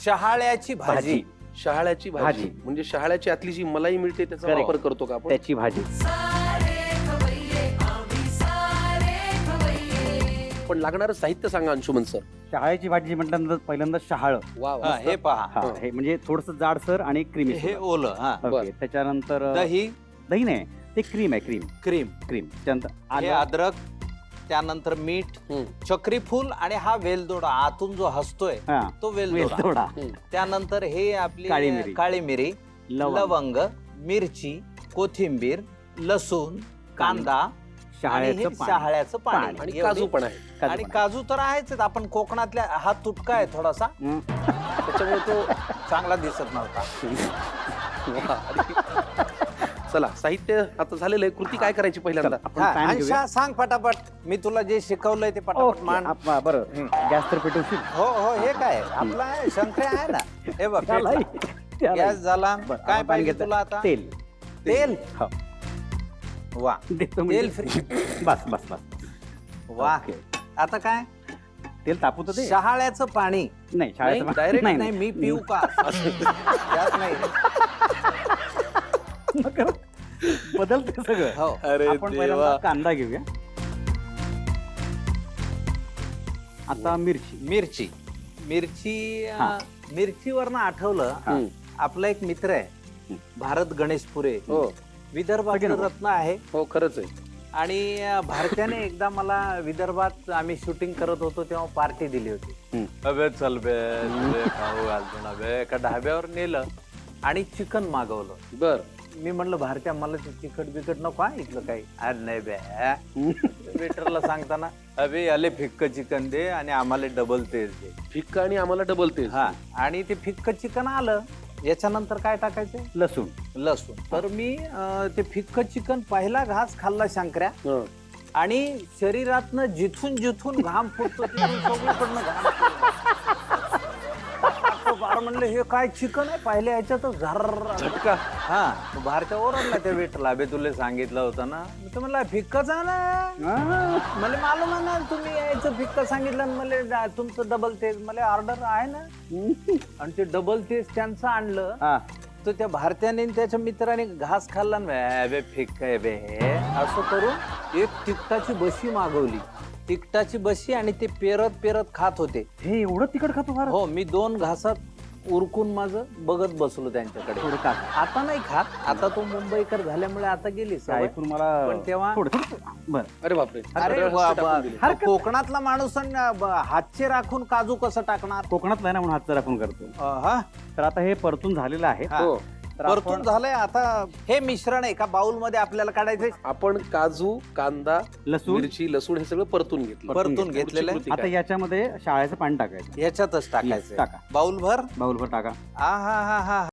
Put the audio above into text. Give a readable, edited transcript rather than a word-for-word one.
शहाळ्याची भाजी. शहाळ्याची भाजी म्हणजे शहाळ्याची आतली जी मलाई मिळते त्याचा वापर करतो का आपण? त्याची भाजी. पण लागणारं साहित्य सांगा अंशुमन सर. शहाळ्याची भाजी म्हटल्यानंतर पहिल्यांदा शहाळ. हा, हे पहा, हे म्हणजे थोडस जाडसर आणि क्रीमी. हे ओलं. हा, ओके. त्याच्यानंतर दही. दही नाही, ते क्रीम आहे. क्रीम. त्यानंतर हे अद्रक, त्यानंतर मीठ, चक्री फूल आणि हा वेलदोडा आतून जो हसतोय तो वेलदोडा. त्यानंतर हे आपली काळी मिरी, लवंग, मिरची, कोथिंबीर, लसूण, कांदा, शहाळ्याचं पाणी आणि काजू पण आहे. आणि काजू तर आहेच. आपण कोकणातल्या हा तुटका आहे थोडासा, त्याच्यामुळे तो चांगला दिसत नव्हता. चला, साहित्य आता झालेलं आहे. कृती काय करायची पहिल्यांदा? सांग पटापट. मी तुला जे शिकवलंय ते पटापट मान. बरं, गॅस तर पेटवशील? हो, हे काय आपला शंकर आहे ना. हे बघ, गॅस झाला. काय पाहिजे तुला आता? तेल. वा, तेल फ्री. बस. वा, आता काय? तेल तापू तर दे. शहाळ्याचं पाणी नाही, शहाळ्याचं डायरेक्ट नाही. मी पिऊ का? नाही, बदलते सगळं. हो. आपण पहिल्यांदा कांदा घेऊया. आता मिरचीवरनं आठवलं, आपला एक मित्र आहे भारत गणेशपुरे. विदर्भाचं रत्न आहे. हो, खरंच आहे. आणि भारत्याने एकदा मला विदर्भात आम्ही शूटिंग करत होतो तेव्हा पार्टी दिली होती. अबे चल बे, खाऊ घालतो ना बे. एका ढाब्यावर नेलं आणि चिकन मागवलं. बर. मी म्हणलं भारत्या, मला ते तिखट बिकट नको हा इथलं काही. अरे नाही बे. वेटरला सांगताना, अबे आले फिक्क चिकन दे आणि आम्हाला डबल तेल दे. फिक्क आणि आम्हाला डबल तेल. हा, आणि ते फिक्क चिकन आलं. याच्यानंतर काय टाकायचं? लसूण. तर मी ते फिक्क चिकन पहिला घास खाल्ला शंकर्या, आणि शरीरातनं जिथून जिथून घाम फुटतो तिथून सगळीकडनं घाम म्हणलं हे काय चिकन आहे पहिल्या ह्याच्यातच झटका. हा, भारच्या ओरडला त्या वेटला, बे तुला सांगितलं होतं ना. म्हणलं फिक्कच आहे ना. मला मालूम आहे ना, तुम्ही यायचं फिक्क सांगितलं. मला तुमचं डबल तेज, मला ऑर्डर आहे ना. आणि ते डबल तेज त्यांचं आणलं. तर त्या भारत्याने त्याच्या मित्राने घास खाल्ला ना, बे फिक्क आहे बे. असं करून एक तिखटाची बशी मागवली. तिखटाची बशी, आणि ते पेरत खात होते. हे एवढं तिखट खातो? हो, मी 2 घासात उरकून माझं बघत बसलो त्यांच्याकडे. आता नाही खात, आता तो मुंबईकर झाल्यामुळे आता गेली सवय. मला पण तेव्हा अरे बापरे. अरे कोकणातला माणूस हातचे राखून काजू कसं टाकणार? कोकणातला ना म्हणून हातचं राखून करतो. तर आता हे परतून झालेलं आहे. परतून झालंय. आता हे मिश्रण एका बाउल मध्ये आपल्याला काढायचंय. आपण काजू, कांदा, मिरची, लसूण हे सगळं परतून घेतलेलं आहे. आता याच्यामध्ये शहाळ्याचं पाणी टाकायचं. याच्यातच टाकायचं. टाका. बाउल भर टाका. हा.